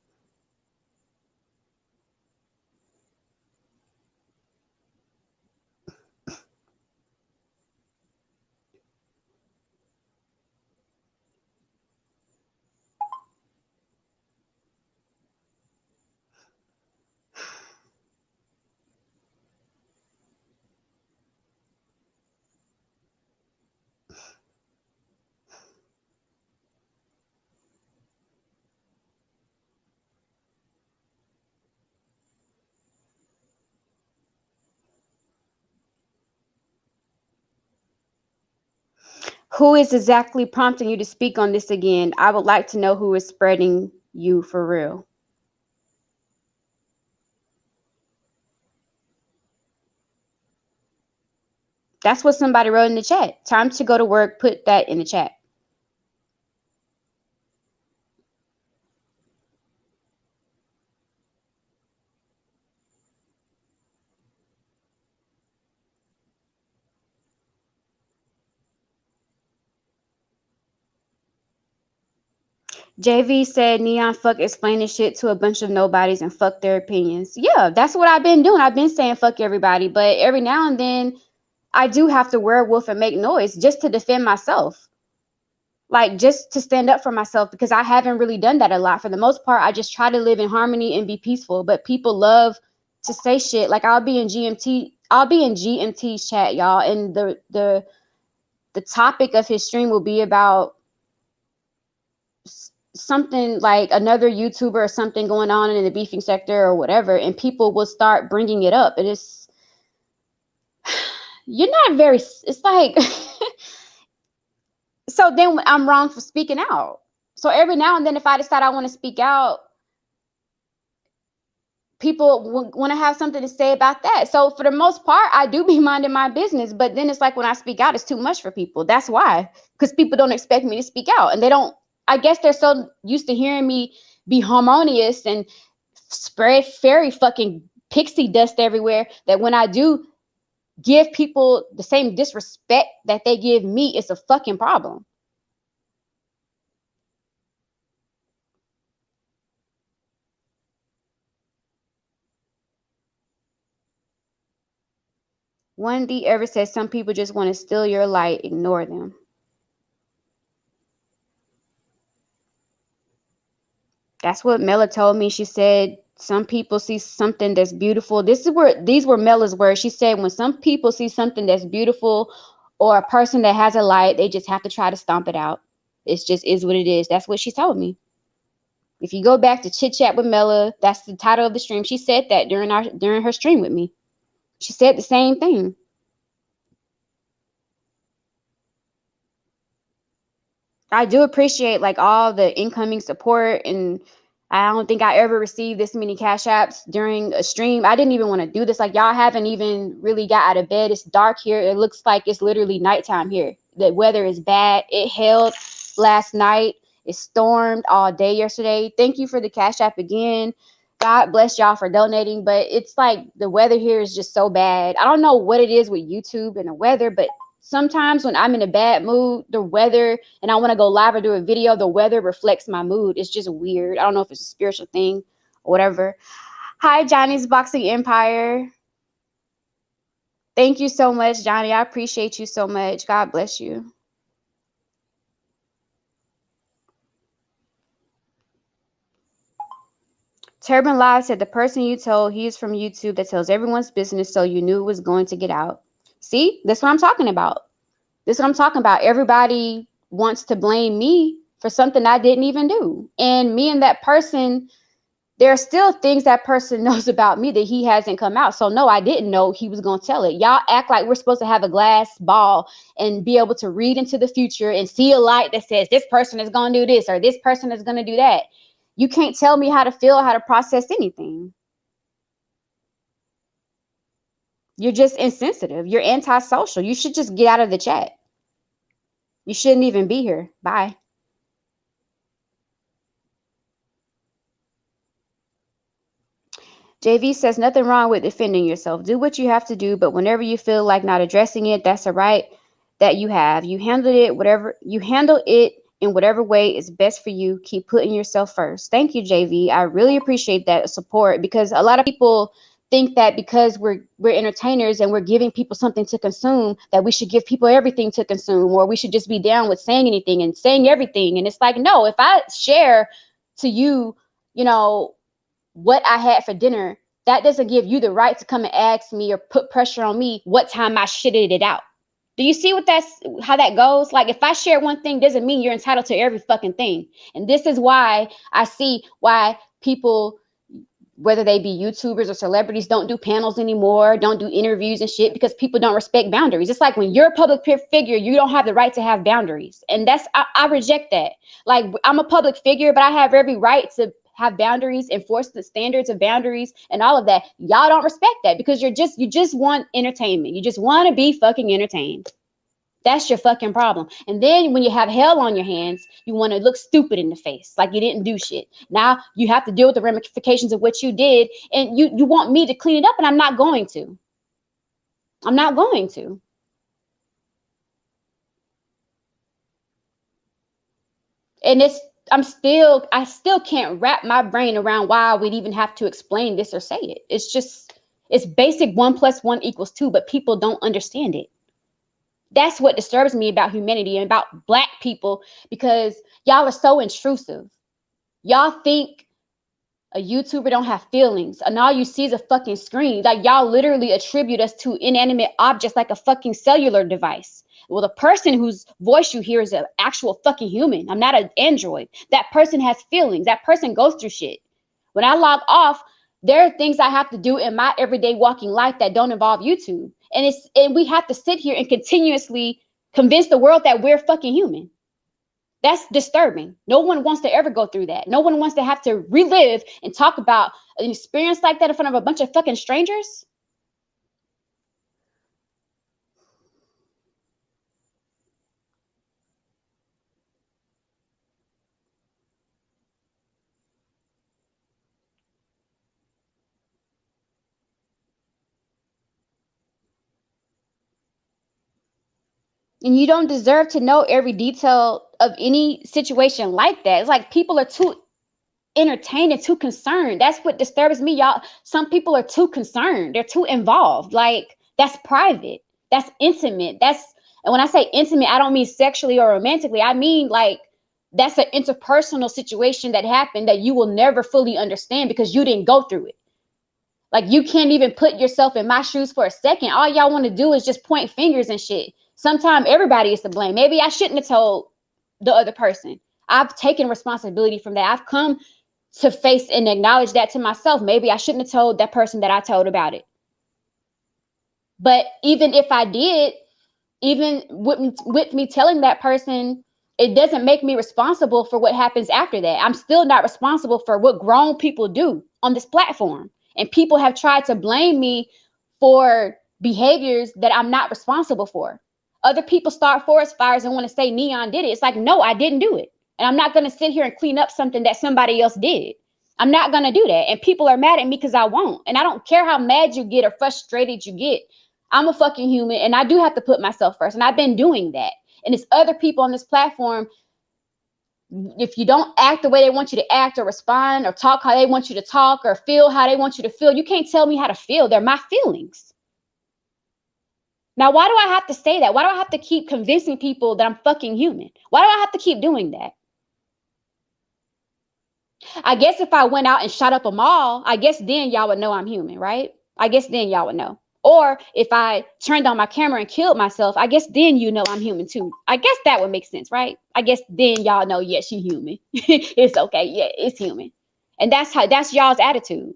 Who is exactly prompting you to speak on this again? I would like to know who is spreading you for real. That's what somebody wrote in the chat. Time to go to work. Put that in the chat. JV said Neon fuck explaining shit to a bunch of nobodies and fuck their opinions. Yeah, that's what I've been doing. I've been saying fuck everybody, but every now and then I do have to werewolf and make noise just to defend myself. Like, just to stand up for myself, because I haven't really done that a lot. For the most part, I just try to live in harmony and be peaceful. But people love to say shit. Like, I'll be in GMT's chat, y'all, and the topic of his stream will be about something like another YouTuber or something going on in the beefing sector or whatever, and people will start bringing it up. And it's, you're not very, it's like, so then I'm wrong for speaking out. So every now and then, if I decide I want to speak out, people want to have something to say about that. So for the most part, I do be minding my business. But then it's like when I speak out, it's too much for people. That's why, because people don't expect me to speak out, and they don't. I guess they're so used to hearing me be harmonious and spread fairy fucking pixie dust everywhere that when I do give people the same disrespect that they give me, it's a fucking problem. One D ever says some people just want to steal your light, ignore them. That's what Mela told me. She said some people see something that's beautiful. These were Mela's words. She said when some people see something that's beautiful or a person that has a light, they just have to try to stomp it out. It's just is what it is. That's what she told me. If you go back to Chit Chat with Mela, that's the title of the stream. She said that during her stream with me. She said the same thing. I do appreciate like all the incoming support, and I don't think I ever received this many cash apps during a stream. I didn't even want to do this. Like, y'all haven't even really got out of bed. It's dark here. It looks like it's literally nighttime here. The weather is bad. It held last night. It stormed all day yesterday. Thank you for the cash app again. God bless y'all for donating, but it's like the weather here is just so bad. I don't know what it is with YouTube and the weather, but sometimes when I'm in a bad mood, the weather, and I want to go live or do a video, the weather reflects my mood. It's just weird. I don't know if it's a spiritual thing or whatever. Hi, Johnny's Boxing Empire. Thank you so much, Johnny. I appreciate you so much. God bless you. Turban Live said the person you told he is from YouTube that tells everyone's business, so you knew it was going to get out. See, that's what I'm talking about. This is what I'm talking about. Everybody wants to blame me for something I didn't even do. And me and that person, there are still things that person knows about me that he hasn't come out. So no, I didn't know he was going to tell it. Y'all act like we're supposed to have a glass ball and be able to read into the future and see a light that says this person is going to do this or this person is going to do that. You can't tell me how to feel, how to process anything. You're just insensitive. You're antisocial. You should just get out of the chat. You shouldn't even be here. Bye. JV says nothing wrong with defending yourself. Do what you have to do, but whenever you feel like not addressing it, that's a right that you have. You handle it in whatever way is best for you. Keep putting yourself first. Thank you, JV. I really appreciate that support, because a lot of people think that because we're entertainers and we're giving people something to consume, that we should give people everything to consume, or we should just be down with saying anything and saying everything. And it's like, no, if I share to you, what I had for dinner, that doesn't give you the right to come and ask me or put pressure on me what time I shitted it out. Do you see how that goes? Like, if I share one thing doesn't mean you're entitled to every fucking thing. And this is why I see why people, whether they be YouTubers or celebrities, don't do panels anymore, don't do interviews and shit, because people don't respect boundaries. It's like when you're a public figure, you don't have the right to have boundaries. And I reject that. Like, I'm a public figure, but I have every right to have boundaries, enforce the standards of boundaries and all of that. Y'all don't respect that because you just want entertainment. You just want to be fucking entertained. That's your fucking problem. And then when you have hell on your hands, you want to look stupid in the face, like you didn't do shit. Now you have to deal with the ramifications of what you did, and you want me to clean it up, and I'm not going to. I'm not going to. And I still can't wrap my brain around why I would even have to explain this or say it. It's basic 1 + 1 = 2, but people don't understand it. That's what disturbs me about humanity and about Black people, because y'all are so intrusive. Y'all think a YouTuber don't have feelings, and all you see is a fucking screen. Like, y'all literally attribute us to inanimate objects like a fucking cellular device. Well, the person whose voice you hear is an actual fucking human. I'm not an android. That person has feelings. That person goes through shit. When I log off, there are things I have to do in my everyday walking life that don't involve YouTube. And we have to sit here and continuously convince the world that we're fucking human. That's disturbing. No one wants to ever go through that. No one wants to have to relive and talk about an experience like that in front of a bunch of fucking strangers. And you don't deserve to know every detail of any situation like that. It's like people are too entertained and too concerned. That's what disturbs me, y'all. Some people are too concerned. They're too involved. Like, that's private. That's intimate. And when I say intimate, I don't mean sexually or romantically. I mean, like, that's an interpersonal situation that happened that you will never fully understand because you didn't go through it. Like, you can't even put yourself in my shoes for a second. All y'all want to do is just point fingers and shit. Sometimes everybody is to blame. Maybe I shouldn't have told the other person. I've taken responsibility from that. I've come to face and acknowledge that to myself. Maybe I shouldn't have told that person that I told about it. But even if I did, even with me telling that person, it doesn't make me responsible for what happens after that. I'm still not responsible for what grown people do on this platform. And people have tried to blame me for behaviors that I'm not responsible for. Other people start forest fires and want to say Neon did it. It's like, no, I didn't do it. And I'm not going to sit here and clean up something that somebody else did. I'm not going to do that. And people are mad at me because I won't. And I don't care how mad you get or frustrated you get. I'm a fucking human, and I do have to put myself first. And I've been doing that. And it's other people on this platform. If you don't act the way they want you to act, or respond, or talk how they want you to talk, or feel how they want you to feel, you can't tell me how to feel. They're my feelings. Now, why do I have to say that? Why do I have to keep convincing people that I'm fucking human? Why do I have to keep doing that? I guess if I went out and shot up a mall, I guess then y'all would know I'm human, right? I guess then y'all would know. Or if I turned on my camera and killed myself, I guess then you know I'm human too. I guess that would make sense, right? I guess then y'all know, yes, you human. It's okay. Yeah, it's human. And that's y'all's attitude.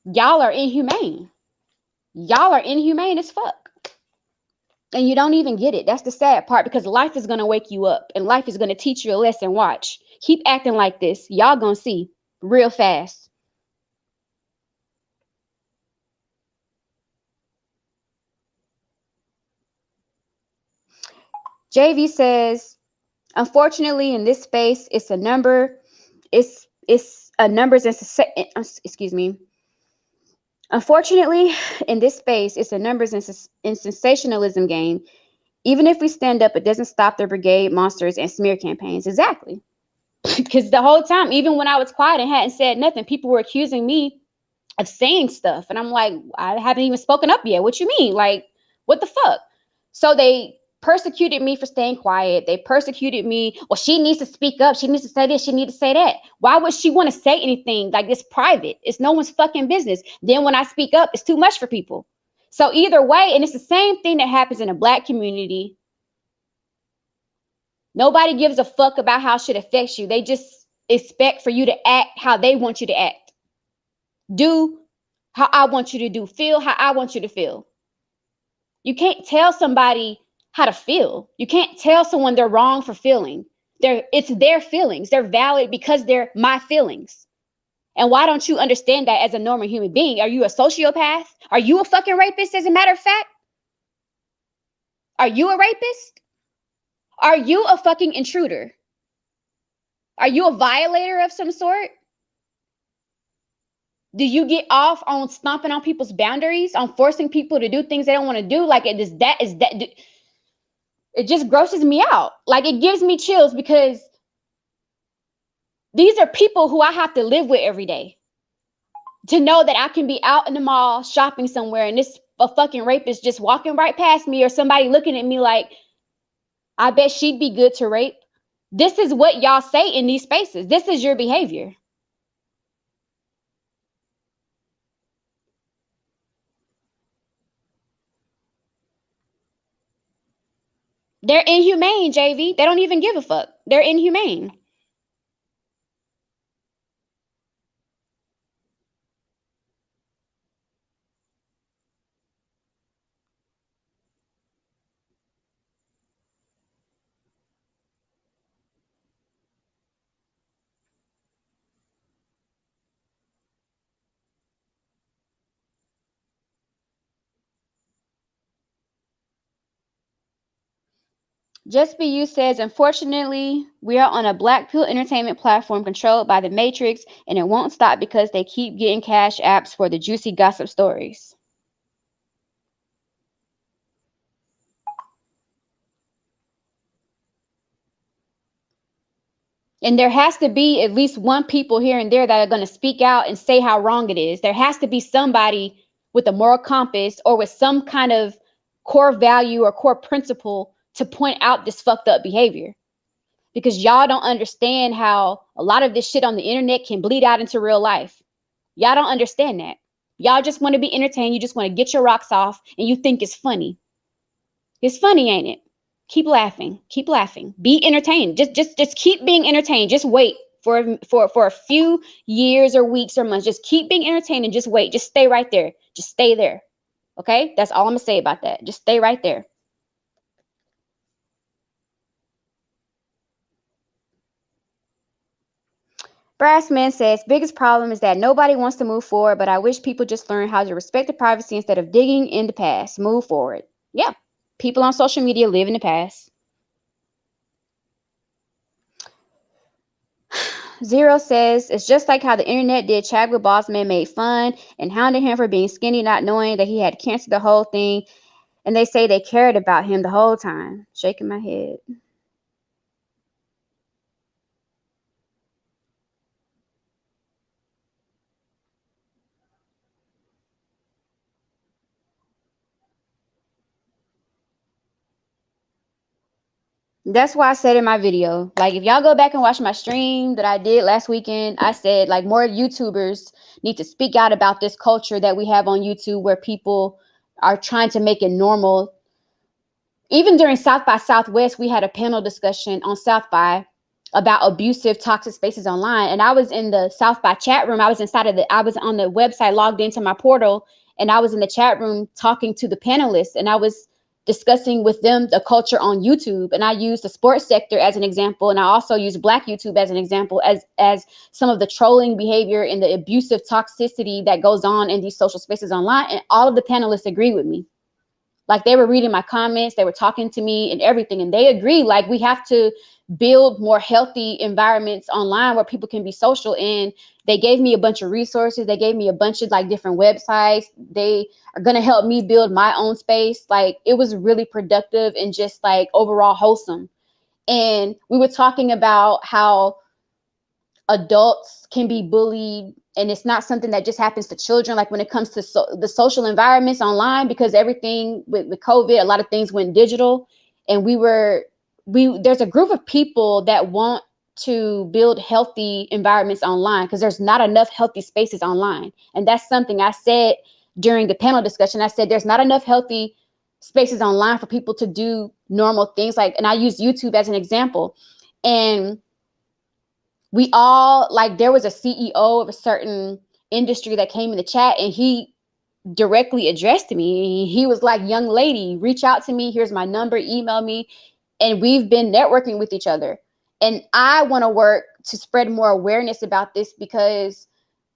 Y'all are inhumane. Y'all are inhumane as fuck. And you don't even get it. That's the sad part, because life is going to wake you up and life is going to teach you a lesson. Watch. Keep acting like this. Y'all going to see real fast. JV says, unfortunately, in this space, it's a number. It's a numbers and excuse me. Unfortunately, in this space, it's a numbers and sensationalism game. Even if we stand up, it doesn't stop the brigade monsters and smear campaigns. Exactly. Because the whole time, even when I was quiet and hadn't said nothing, people were accusing me of saying stuff. And I'm like, I haven't even spoken up yet. What you mean? Like, what the fuck? So they persecuted me for staying quiet. They persecuted me. Well, she needs to speak up. She needs to say this. She needs to say that. Why would she want to say anything? Like, it's private. It's no one's fucking business. Then when I speak up, it's too much for people. So either way, and it's the same thing that happens in a Black community. Nobody gives a fuck about how shit affects you. They just expect for you to act how they want you to act. Do how I want you to do. Feel how I want you to feel. You can't tell somebody how to feel. You can't tell someone they're wrong for feeling. It's their feelings. They're valid because they're my feelings. And why don't you understand that as a normal human being? Are you a sociopath? Are you a fucking rapist, as a matter of fact? Are you a rapist? Are you a fucking intruder? Are you a violator of some sort? Do you get off on stomping on people's boundaries, on forcing people to do things they don't want to do? Like, it just grosses me out. Like, it gives me chills, because these are people who I have to live with every day. To know that I can be out in the mall shopping somewhere and this a fucking rapist just walking right past me, or somebody looking at me like, I bet she'd be good to rape. This is what y'all say in these spaces. This is your behavior. They're inhumane, JV. They don't even give a fuck. They're inhumane. Just Be You says, unfortunately, we are on a black pill entertainment platform controlled by the Matrix, and it won't stop because they keep getting cash apps for the juicy gossip stories. And there has to be at least one people here and there that are going to speak out and say how wrong it is. There has to be somebody with a moral compass or with some kind of core value or core principle to point out this fucked up behavior. Because y'all don't understand how a lot of this shit on the internet can bleed out into real life. Y'all don't understand that. Y'all just want to be entertained. You just want to get your rocks off, and you think it's funny. It's funny, ain't it? Keep laughing. Keep laughing. Be entertained. Just keep being entertained. Just wait for a few years or weeks or months. Just keep being entertained and just wait. Just stay right there. Just stay there. Okay? That's all I'm gonna say about that. Just stay right there. Brassman says, biggest problem is that nobody wants to move forward, but I wish people just learn how to respect the privacy instead of digging in the past. Move forward. Yeah. People on social media live in the past. Zero says, it's just like how the internet did Chadwick Boseman, made fun and hounded him for being skinny, not knowing that he had cancer, the whole thing. And they say they cared about him the whole time. Shaking my head. That's why I said in my video, like, if y'all go back and watch my stream that I did last weekend, I said, like, more YouTubers need to speak out about this culture that we have on YouTube where people are trying to make it normal. Even during South by Southwest, we had a panel discussion on South by about abusive, toxic spaces online. And I was in the South by chat room. I was I was on the website logged into my portal, and I was in the chat room talking to the panelists, and I was discussing with them the culture on YouTube. And I used the sports sector as an example. And I also used Black YouTube as an example, as some of the trolling behavior and the abusive toxicity that goes on in these social spaces online. And all of the panelists agree with me. Like, they were reading my comments, they were talking to me and everything, and they agree, like, we have to build more healthy environments online where people can be social. And they gave me a bunch of resources. They gave me a bunch of like different websites. They are going to help me build my own space. Like, it was really productive and just like overall wholesome. And we were talking about how adults can be bullied, and it's not something that just happens to children. Like, when it comes to the social environments online, because everything with COVID, a lot of things went digital. And there's a group of people that want to build healthy environments online because there's not enough healthy spaces online. And that's something I said during the panel discussion. I said there's not enough healthy spaces online for people to do normal things. Like, and I use YouTube as an example. And we all, like, there was a CEO of a certain industry that came in the chat, and he directly addressed me. He was like, young lady, reach out to me. Here's my number, email me. And we've been networking with each other. And I want to work to spread more awareness about this because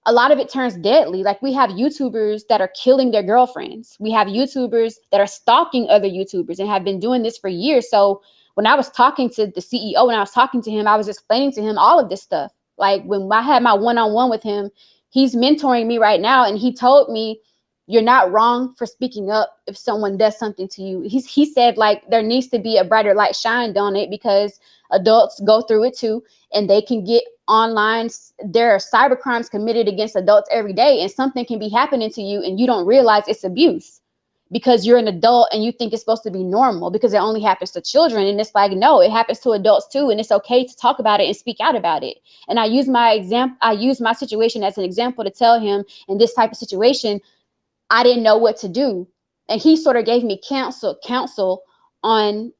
a lot of it turns deadly. Like, we have YouTubers that are killing their girlfriends. We have YouTubers that are stalking other YouTubers and have been doing this for years. So when I was talking to the CEO, when I was talking to him, I was explaining to him all of this stuff. Like, when I had my one-on-one with him, he's mentoring me right now. And he told me, you're not wrong for speaking up if someone does something to you. He said, like, there needs to be a brighter light shined on it because adults go through it too, and they can get online. There are cyber crimes committed against adults every day, and something can be happening to you and you don't realize it's abuse because you're an adult and you think it's supposed to be normal because it only happens to children. And it's like, no, it happens to adults too, and it's okay to talk about it and speak out about it. And I use my situation as an example to tell him, in this type of situation, I didn't know what to do. And he sort of gave me counsel on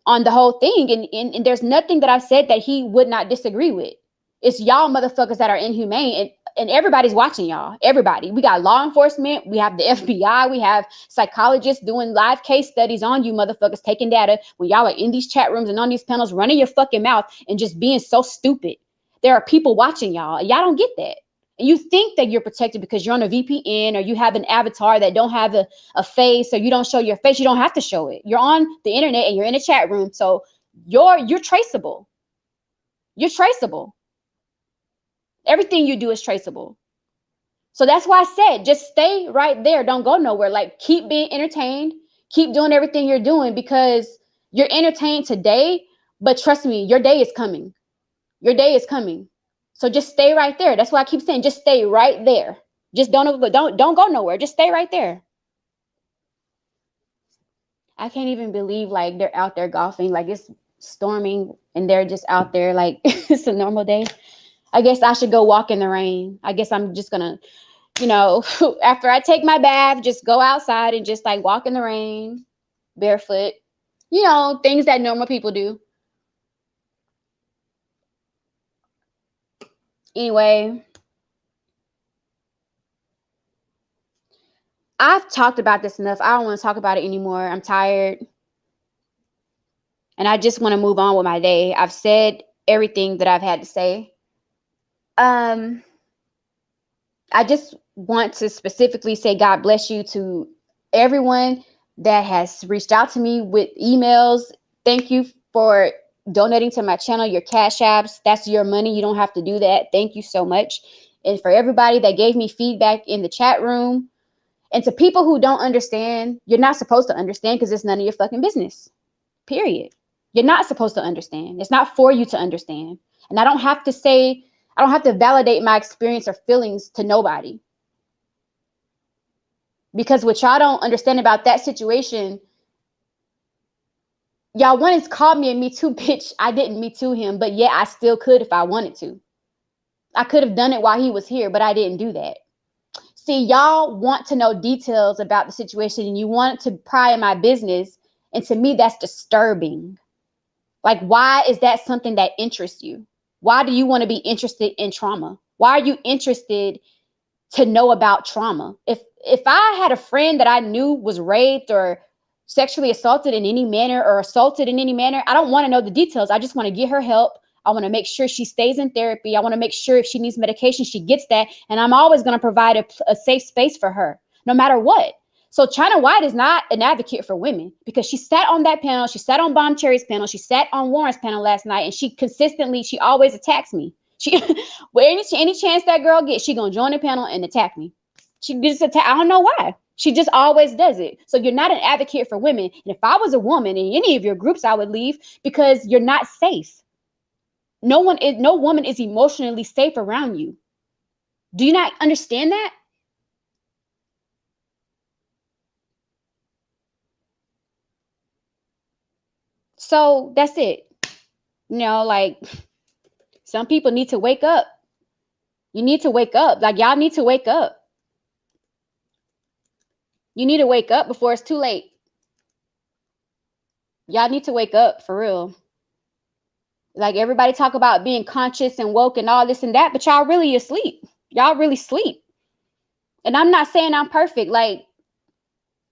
the whole thing. And there's nothing that I've said that he would not disagree with. It's y'all motherfuckers that are inhumane, and everybody's watching y'all. Everybody. We got law enforcement, we have the FBI, we have psychologists doing live case studies on you motherfuckers, taking data when y'all are in these chat rooms and on these panels running your fucking mouth and just being so stupid. There are people watching y'all, and y'all don't get that. And you think that you're protected because you're on a VPN or you have an avatar that don't have a face, or you don't show your face. You don't have to show it. You're on the internet and you're in a chat room. So you're traceable. You're traceable. Everything you do is traceable. So that's why I said, just stay right there. Don't go nowhere. Like, keep being entertained. Keep doing everything you're doing because you're entertained today. But trust me, your day is coming. Your day is coming. So just stay right there. That's why I keep saying, just stay right there. Just don't go nowhere. Just stay right there. I can't even believe, like, they're out there golfing. Like, it's storming and they're just out there like it's a normal day. I guess I should go walk in the rain. I guess I'm just gonna, after I take my bath, just go outside and just like walk in the rain barefoot. Things that normal people do. Anyway, I've talked about this enough. I don't want to talk about it anymore. I'm tired. And I just want to move on with my day. I've said everything that I've had to say. I just want to specifically say God bless you to everyone that has reached out to me with emails. Thank you for donating to my channel, your cash apps. That's your money. You don't have to do that. Thank you so much. And for everybody that gave me feedback in the chat room, and to people who don't understand, you're not supposed to understand because it's none of your fucking business. Period. You're not supposed to understand. It's not for you to understand. And I don't have to validate my experience or feelings to nobody. Because what y'all don't understand about that situation, Y'all once called me a Me Too bitch. I didn't Me Too him, but yeah, I still could if I wanted to. I could have done it while he was here, but I didn't do that. See, y'all want to know details about the situation and you want to pry in my business. And to me, that's disturbing. Like, why is that something that interests you? Why do you want to be interested in trauma? Why are you interested to know about trauma? If I had a friend that I knew was raped or sexually assaulted in any manner or assaulted in any manner, I don't want to know the details. I just want to get her help. I want to make sure she stays in therapy. I want to make sure if she needs medication, she gets that. And I'm always going to provide a safe space for her, no matter what. So China White is not an advocate for women because she sat on that panel. She sat on Bomb Cherry's panel. She sat on Warren's panel last night, and she always attacks me. She, where any chance that girl gets, she gonna join the panel and attack me. She just attack. I don't know why. She just always does it. So you're not an advocate for women. And if I was a woman in any of your groups, I would leave because you're not safe. No woman is emotionally safe around you. Do you not understand that? So that's it. Like some people need to wake up. You need to wake up. Like y'all need to wake up. You need to wake up before it's too late. Y'all need to wake up for real. Like everybody talk about being conscious and woke and all this and that, but y'all really asleep. Y'all really sleep. And I'm not saying I'm perfect. Like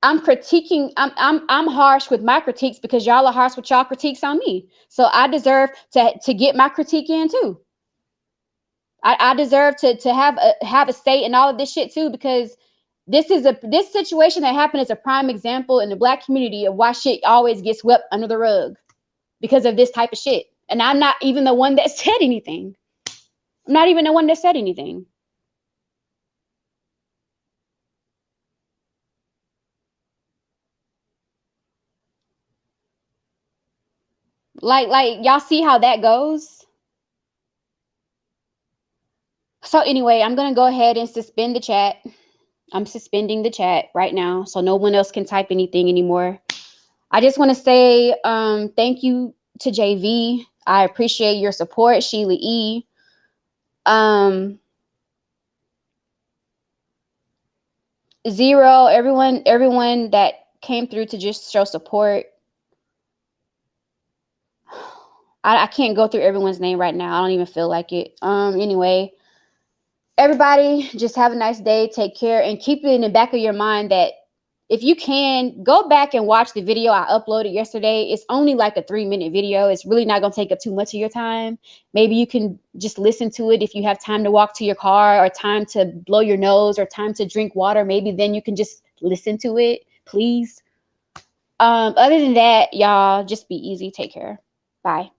I'm critiquing, I'm harsh with my critiques because y'all are harsh with y'all critiques on me. So I deserve to get my critique in too. I deserve to have a say in all of this shit too, because this situation that happened is a prime example in the Black community of why shit always gets swept under the rug because of this type of shit. And I'm not even the one that said anything. I'm not even the one that said anything. Like y'all see how that goes? So anyway, I'm going to go ahead and suspend the chat. I'm suspending the chat right now so no one else can type anything anymore. I just want to say thank you to JV. I appreciate your support, Sheila E. Zero, everyone that came through to just show support. I can't go through everyone's name right now. I don't even feel like it. Anyway, everybody just have a nice day. Take care and keep it in the back of your mind that if you can, go back and watch the video I uploaded yesterday. It's only like a 3-minute video. It's really not going to take up too much of your time. Maybe you can just listen to it if you have time to walk to your car or time to blow your nose or time to drink water. Maybe then you can just listen to it, please. Other than that, y'all, just be easy. Take care. Bye.